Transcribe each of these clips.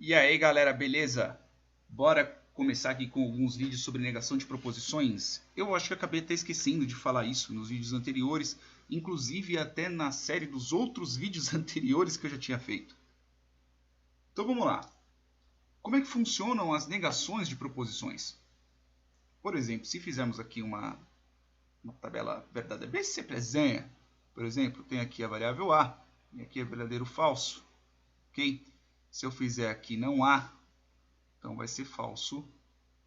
E aí galera, beleza? Bora começar aqui com alguns vídeos sobre negação de proposições. Eu acho que acabei até esquecendo de falar isso nos vídeos anteriores, inclusive até na série dos outros vídeos anteriores que eu já tinha feito. Então vamos lá. Como é que funcionam as negações de proposições? Por exemplo, se fizermos aqui uma tabela verdadeira, bem simplesinha, por exemplo, tem aqui a variável A, e aqui é verdadeiro ou falso, ok? Se eu fizer aqui não há, então vai ser falso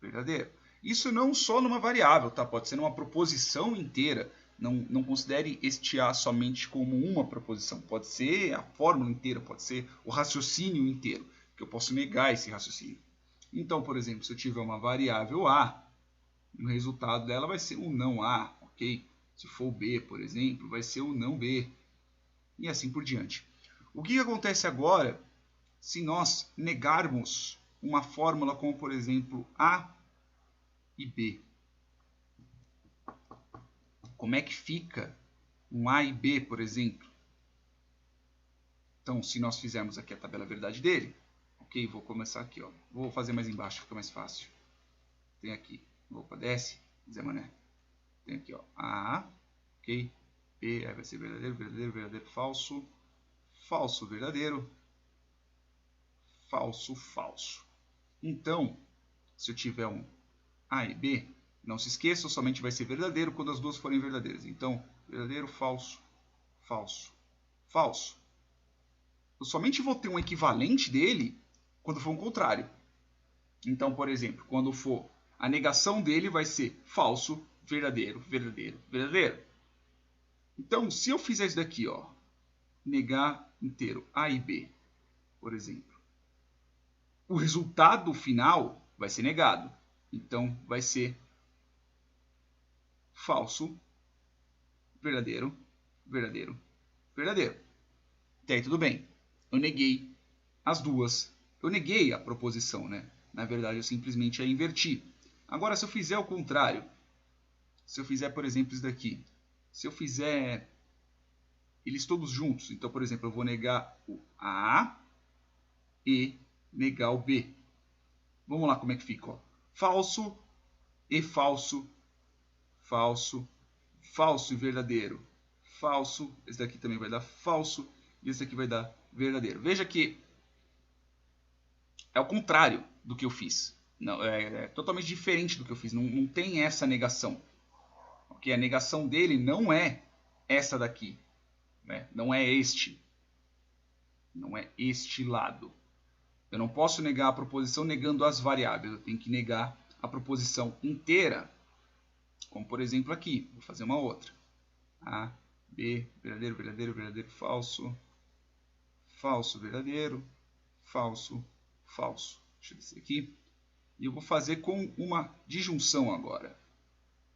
verdadeiro. Isso não só numa variável, tá? Pode ser numa proposição inteira. Não considere este A somente como uma proposição. Pode ser a fórmula inteira, pode ser o raciocínio inteiro, que eu posso negar esse raciocínio. Então, por exemplo, se eu tiver uma variável A, o resultado dela vai ser o não A, ok? Se for B, por exemplo, vai ser o não B. E assim por diante. O que acontece agora se nós negarmos uma fórmula como, por exemplo, A e B? Como é que fica um A e B, por exemplo? Então, se nós fizermos aqui a tabela verdade dele, ok, vou começar aqui, ó. Vou fazer mais embaixo, fica mais fácil. Tem aqui, opa, desce, Zé Mané. Tem aqui, ó, A, ok, B, aí vai ser verdadeiro, verdadeiro, verdadeiro, falso, falso, verdadeiro, falso, falso. Então, se eu tiver um A e B, não se esqueçam, somente vai ser verdadeiro quando as duas forem verdadeiras. Então, verdadeiro, falso, falso, falso. Eu somente vou ter um equivalente dele quando for um contrário. Então, por exemplo, quando for a negação dele vai ser falso, verdadeiro, verdadeiro, verdadeiro. Então, se eu fizer isso daqui, ó, negar inteiro A e B, por exemplo, o resultado final vai ser negado. Então, vai ser falso, verdadeiro, verdadeiro, verdadeiro. Até aí tudo bem. Eu neguei as duas. Eu neguei a proposição, né? Na verdade, eu simplesmente a inverti. Agora, se eu fizer o contrário, se eu fizer, por exemplo, isso daqui, se eu fizer eles todos juntos, então, por exemplo, eu vou negar o A e negar o B. Vamos lá como é que fica, ó. Falso e falso, falso, falso e verdadeiro, falso, esse daqui também vai dar falso, e esse daqui vai dar verdadeiro. Veja que é o contrário do que eu fiz. Não, é totalmente diferente do que eu fiz. Não tem essa negação. Okay? A negação dele não é essa daqui. Né? Não é este. Não é este lado. Eu não posso negar a proposição negando as variáveis. Eu tenho que negar a proposição inteira. Como por exemplo aqui. Vou fazer uma outra. A, B, verdadeiro, verdadeiro, verdadeiro, falso. Falso, verdadeiro. Falso, falso. Deixa eu descer aqui. E eu vou fazer com uma disjunção agora.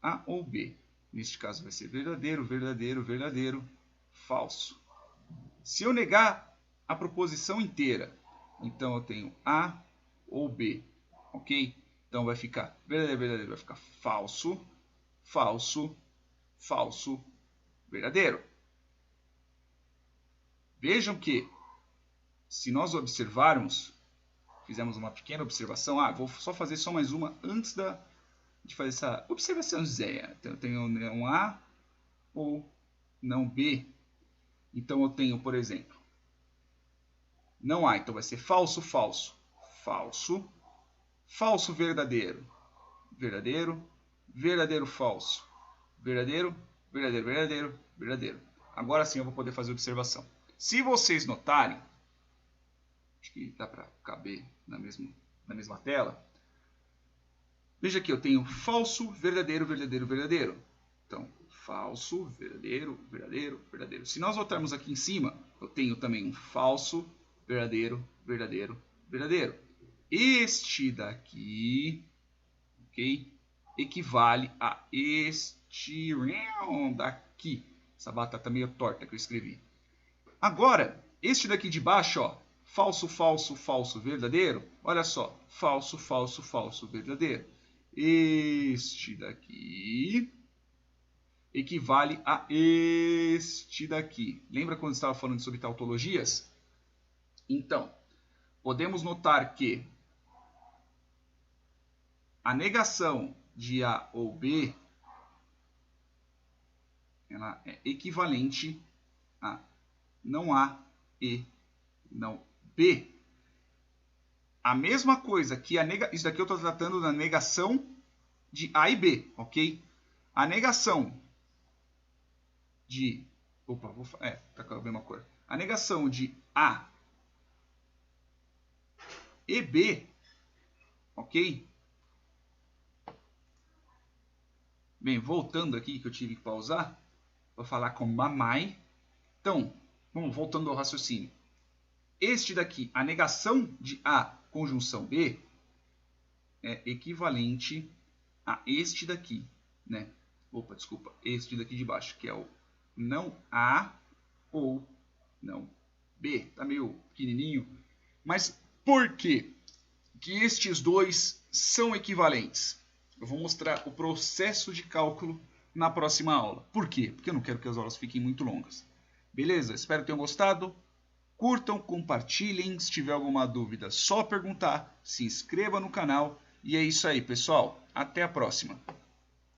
A ou B. Neste caso vai ser verdadeiro, verdadeiro, verdadeiro, falso. Se eu negar a proposição inteira, então eu tenho A ou B. Ok? Então vai ficar verdadeiro, verdadeiro, vai ficar falso, falso, falso, verdadeiro. Vejam que, se nós observarmos, fizemos uma pequena observação. Vou só fazer só mais uma antes de fazer essa observaçãozinha. Então, eu tenho um A ou não B. Então, eu tenho, por exemplo, não há. Então, vai ser falso, falso, falso, falso, verdadeiro, verdadeiro, verdadeiro, falso, verdadeiro, verdadeiro, verdadeiro, verdadeiro. Agora sim eu vou poder fazer observação. Se vocês notarem, acho que dá para caber na mesma tela. Veja aqui, eu tenho falso, verdadeiro, verdadeiro, verdadeiro. Então, falso, verdadeiro, verdadeiro, verdadeiro. Se nós voltarmos aqui em cima, eu tenho também um falso, verdadeiro, verdadeiro, verdadeiro. Este daqui, ok, equivale a este daqui. Essa batata meio torta que eu escrevi. Agora, este daqui de baixo, ó, falso, falso, falso, verdadeiro. Olha só, falso, falso, falso, verdadeiro. Este daqui equivale a este daqui. Lembra quando estava falando sobre tautologias? Então, podemos notar que a negação de A ou B ela é equivalente a não A e não B. A mesma coisa que isso daqui eu estou tratando da negação de A e B, ok? A negação de... Opa, tá com a mesma cor. A negação de A e B, ok? Bem, voltando aqui, que eu tive que pausar, vou falar com mamãe. Então, vamos voltando ao raciocínio. Este daqui, a negação de A conjunção B, é equivalente a este daqui, né? Opa, desculpa, este daqui de baixo, que é o não A ou não B. Tá meio pequenininho. Mas por que estes dois são equivalentes? Eu vou mostrar o processo de cálculo na próxima aula. Por quê? Porque eu não quero que as aulas fiquem muito longas. Beleza? Espero que tenham gostado. Curtam, compartilhem. Se tiver alguma dúvida, só perguntar. Se inscreva no canal. E é isso aí, pessoal. Até a próxima.